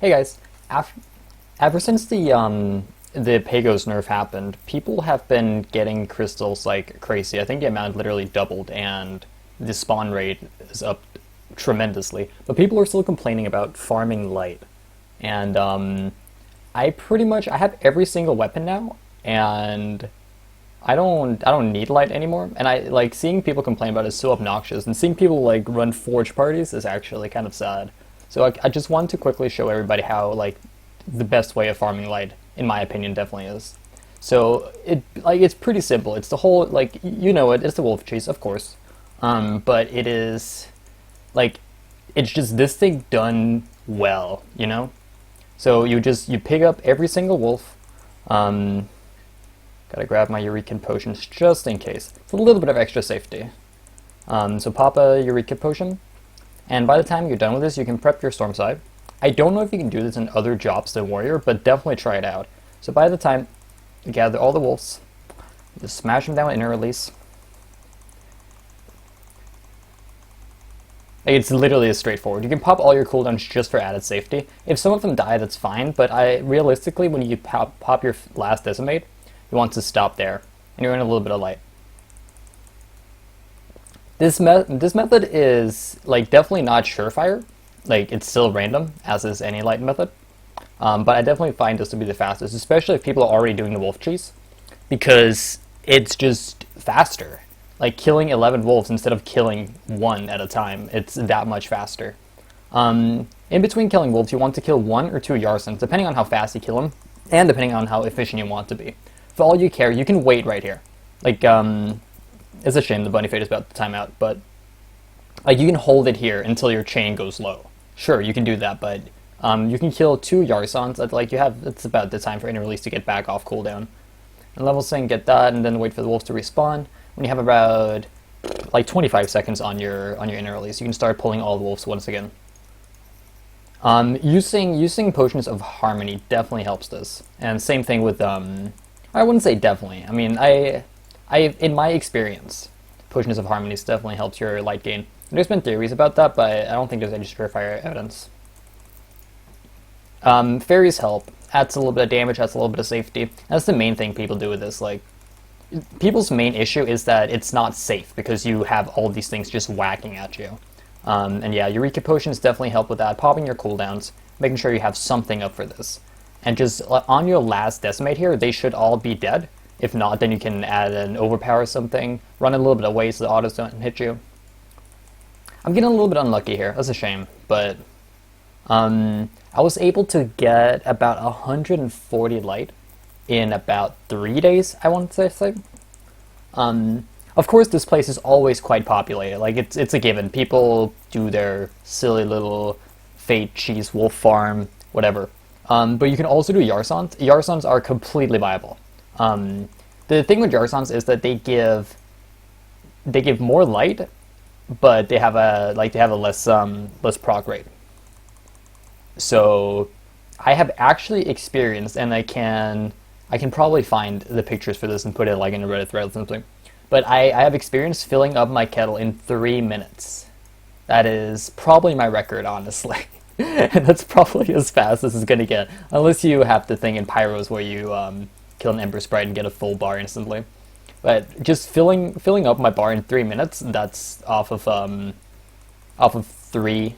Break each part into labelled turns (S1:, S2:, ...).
S1: Hey guys, af ever since the Pagos nerf happened, people have been getting crystals like crazy. I think the amount literally doubled, and the spawn rate is up tremendously. But people are still complaining about farming light, and I have every single weapon now, and I don't need light anymore. And I like seeing people complain about it is so obnoxious, and seeing people like run forge parties is actually kind of sad. So I just wanted to quickly show everybody how like the best way of farming light, in my opinion, definitely is. So it's pretty simple. It's the whole like you know it. It's the wolf chase, of course, but it is like it's just this thing done well, you know. So you pick up every single wolf. Um, Gotta grab my eurekan potions just in case. It's a little bit of extra safety. So pop a eureka potion, and by the time you're done with this, you can prep your storm side. I don't know if you can do this in other jobs than warrior, but definitely try it out. So by the time you gather all the wolves, just smash them down with inner release. It's literally as straightforward. You can pop all your cooldowns just for added safety. If some of them die, that's fine, but realistically, when you pop your last decimate, you want to stop there, and you're in a little bit of light. This method is like definitely not surefire. Like it's still random, as is any light method. But I definitely find this to be the fastest, especially if people are already doing the wolf chase, because it's just faster. Like killing 11 wolves instead of killing one at a time, it's that much faster. In between killing wolves, you want to kill 1 or 2 Yarsons, depending on how fast you kill them, and depending on how efficient you want to be. For all you care, you can wait right here. Like, it's a shame the bunny fade is about to time out, but like you can hold it here until your chain goes low. Sure, you can do that, but you can kill 2 Yarsons. It's about the time for inner release to get back off cooldown. And level sync, get that, and then wait for the wolves to respawn. When you have about like 25 seconds on your inner release, you can start pulling all the wolves once again. Using potions of harmony definitely helps this, and same thing with I wouldn't say definitely. I mean, I in my experience, potions of harmony definitely helps your light gain. There's been theories about that, but I don't think there's any surefire evidence. Fairies help. Adds a little bit of damage, adds a little bit of safety. That's the main thing people do with this. Like, people's main issue is that it's not safe because you have all these things just whacking at you. And yeah, Eureka Potions definitely help with that. Popping your cooldowns, making sure you have something up for this. And just on your last decimate here, they should all be dead. If not, then you can add an overpower something, run a little bit away so the autos don't hit you. I'm getting a little bit unlucky here. That's a shame, but I was able to get about 140 light in about 3 days, I want to say. Of course, this place is always quite populated. Like, it's a given. People do their silly little fate cheese wolf farm, whatever. But you can also do Yarsons. Yarsons are completely viable. The thing with Yarsons is that they give more light, but they have a less proc rate. So I have actually experienced, and I can probably find the pictures for this and put it like in a Reddit thread or something. But I have experienced filling up my kettle in 3 minutes. That is probably my record, honestly. And that's probably as fast as it's gonna get, unless you have the thing in Pyros where you kill an Ember Sprite and get a full bar instantly. But just filling up my bar in 3 minutes, that's off of 3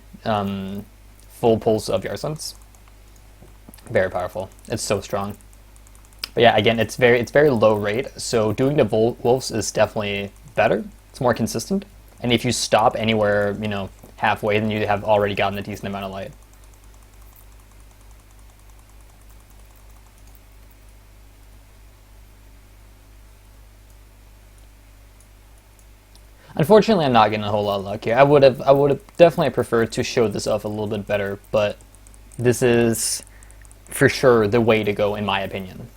S1: full pulls of Yarsons. Very powerful. It's so strong. But yeah, again, it's very low rate, so doing the wolves is definitely better. It's more consistent, and if you stop anywhere, you know, halfway, then you have already gotten a decent amount of light. Unfortunately, I'm not getting a whole lot of luck here. I would have definitely preferred to show this off a little bit better, but this is for sure the way to go, in my opinion.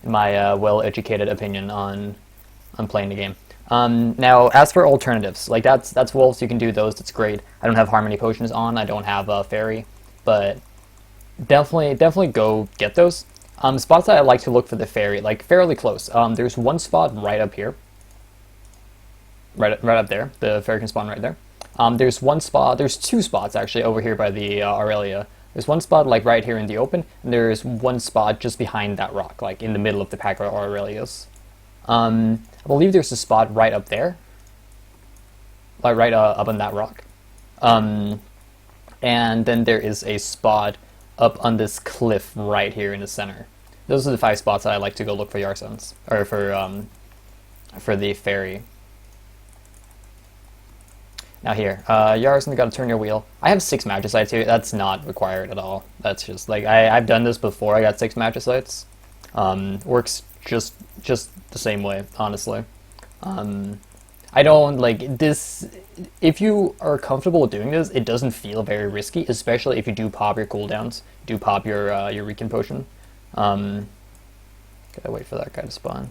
S1: In my well-educated opinion on playing the game. Now, as for alternatives, like that's wolves. You can do those. That's great. I don't have harmony potions on. I don't have a fairy, but definitely go get those. Spots that I like to look for the fairy, like fairly close. There's one spot right up here, right up there. The fairy can spawn right there. There's 2 spots actually over here by the Aurelia. There's one spot like right here in the open, and there's one spot just behind that rock, like in the middle of the pack where Aurelius. I believe there's a spot right up there, like right up on that rock. And then there is a spot up on this cliff right here in the center. Those are the 5 spots that I like to go look for Yarsons, or for the ferry. Now here, Yarson, gotta turn your wheel. I have 6 Magicites here. That's not required at all. That's just like I've done this before. I got 6 Magicites. Works just the same way, honestly. I don't like this. If you are comfortable with doing this, it doesn't feel very risky, especially if you do pop your cooldowns, do pop your eurekan potion. Gotta wait for that guy to spawn.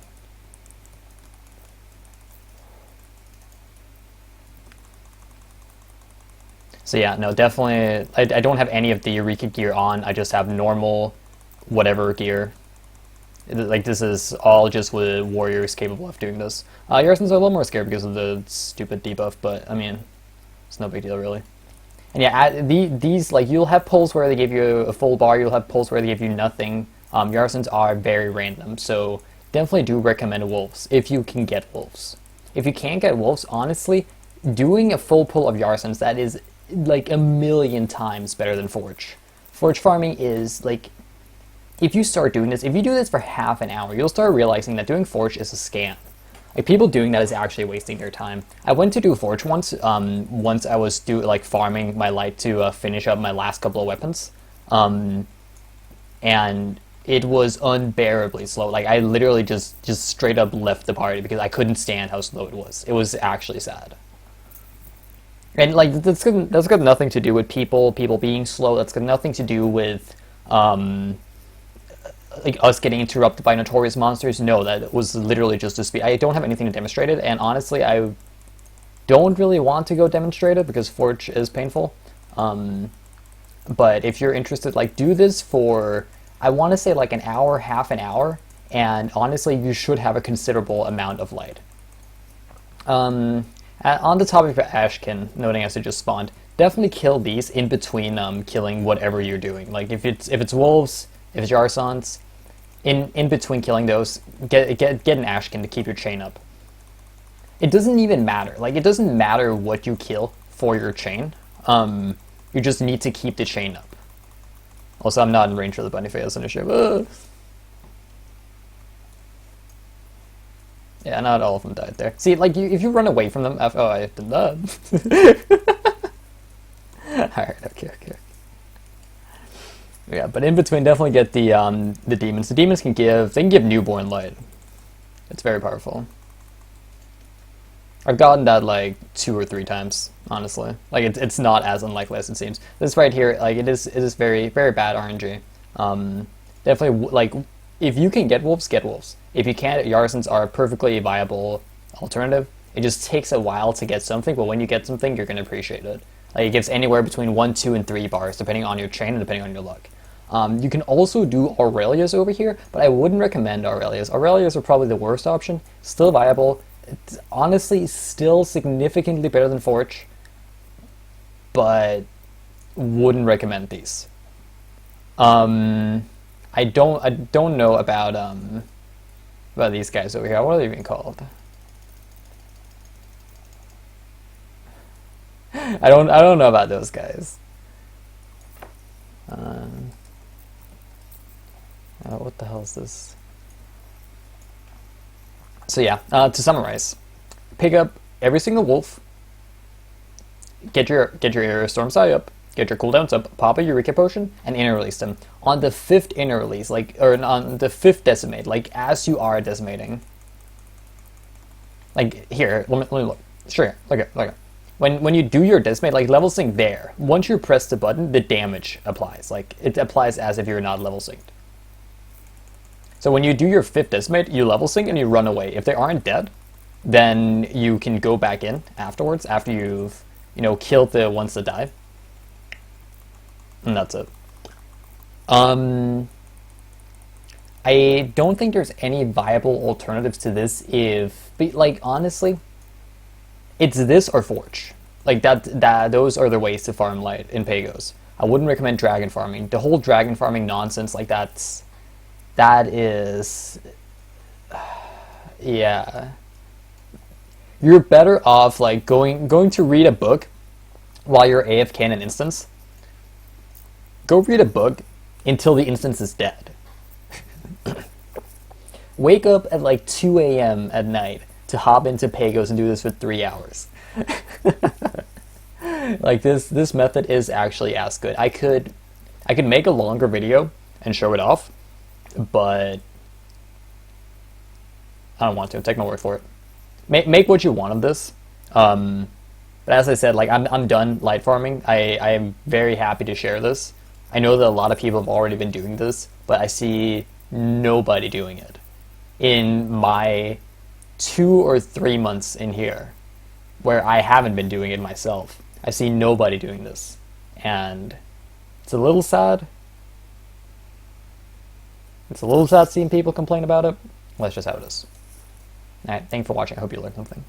S1: So yeah, no, definitely, I don't have any of the Eureka gear on. I just have normal whatever gear. Like, this is all just with warriors capable of doing this. Yarsons are a little more scared because of the stupid debuff, but, I mean, it's no big deal, really. And yeah, these, like, you'll have pulls where they give you a full bar, you'll have pulls where they give you nothing. Yarsons are very random, so definitely do recommend wolves, if you can get wolves. If you can't get wolves, honestly, doing a full pull of Yarsons, that is like a million times better than Forge. Forge farming is like, if you start doing this, if you do this for half an hour, you'll start realizing that doing Forge is a scam. Like, people doing that is actually wasting their time. I went to do Forge once, once I was farming my light to finish up my last couple of weapons, and it was unbearably slow. Like, I literally just straight up left the party because I couldn't stand how slow it was. It was actually sad. And like, that's got nothing to do with people being slow. That's got nothing to do with like us getting interrupted by notorious monsters. No, that was literally just a speed. I don't have anything to demonstrate it, and honestly, I don't really want to go demonstrate it because Forge is painful. But if you're interested, like, do this for, I want to say like an hour, half an hour, and honestly, you should have a considerable amount of light. On the topic of Ashkin, noting as it just spawned, definitely kill these in between killing whatever you're doing. Like, if it's wolves, if it's Yarsons, in between killing those, get an Ashkin to keep your chain up. It doesn't even matter. Like, it doesn't matter what you kill for your chain. You just need to keep the chain up. Also, I'm not in range for the bunny face initiative. Yeah, not all of them died there. See, like, if you run away from them after... Oh, I did that. Alright, okay. Yeah, but in between, definitely get the demons. The demons can give newborn light. It's very powerful. I've gotten that like 2 or 3 times, honestly. Like, it's not as unlikely as it seems. This right here, like, it is very, very bad RNG. Definitely, like, if you can get wolves, get wolves. If you can't, Yarsons are a perfectly viable alternative. It just takes a while to get something, but when you get something, you're going to appreciate it. Like, it gives anywhere between 1, 2, and 3 bars, depending on your chain and depending on your luck. You can also do Aurelius over here, but I wouldn't recommend Aurelius. Aurelius are probably the worst option. Still viable. It's honestly still significantly better than Forge, but wouldn't recommend these. I don't know about these guys over here. What are they even called? I don't know about those guys. What the hell is this? So yeah, to summarize, pick up every single wolf, get your Storm Sai up, get your cooldowns up, pop a Eureka Potion, and inner release them. On the 5th inner release, like, or on the 5th decimate, like, as you are decimating. Like, here, let me look. Sure, look at. When you do your decimate, like, level sync there, once you press the button, the damage applies. Like, it applies as if you're not level synced. So when you do your 5th decimate, you level sync and you run away. If they aren't dead, then you can go back in afterwards, after you've, killed the ones that died. And that's it. I don't think there's any viable alternatives to this but like, honestly, it's this or Forge. Like, those are the ways to farm light in Pagos. I wouldn't recommend dragon farming. The whole dragon farming nonsense, like that is, yeah. You're better off like going to read a book while you're AFK in an instance. Go read a book until the instance is dead. Wake up at like 2 a.m. at night to hop into Pagos and do this for 3 hours. Like this method is actually as good. I could make a longer video and show it off, but I don't want to. Take my word for it. Make what you want of this. But as I said, like I'm done light farming. I am very happy to share this. I know that a lot of people have already been doing this, but I see nobody doing it in my 2 or 3 months in here, where I haven't been doing it myself. I've seen nobody doing this, and it's a little sad. It's a little sad seeing people complain about it. Well, that's just how it is. Alright, thanks for watching. I hope you learned something.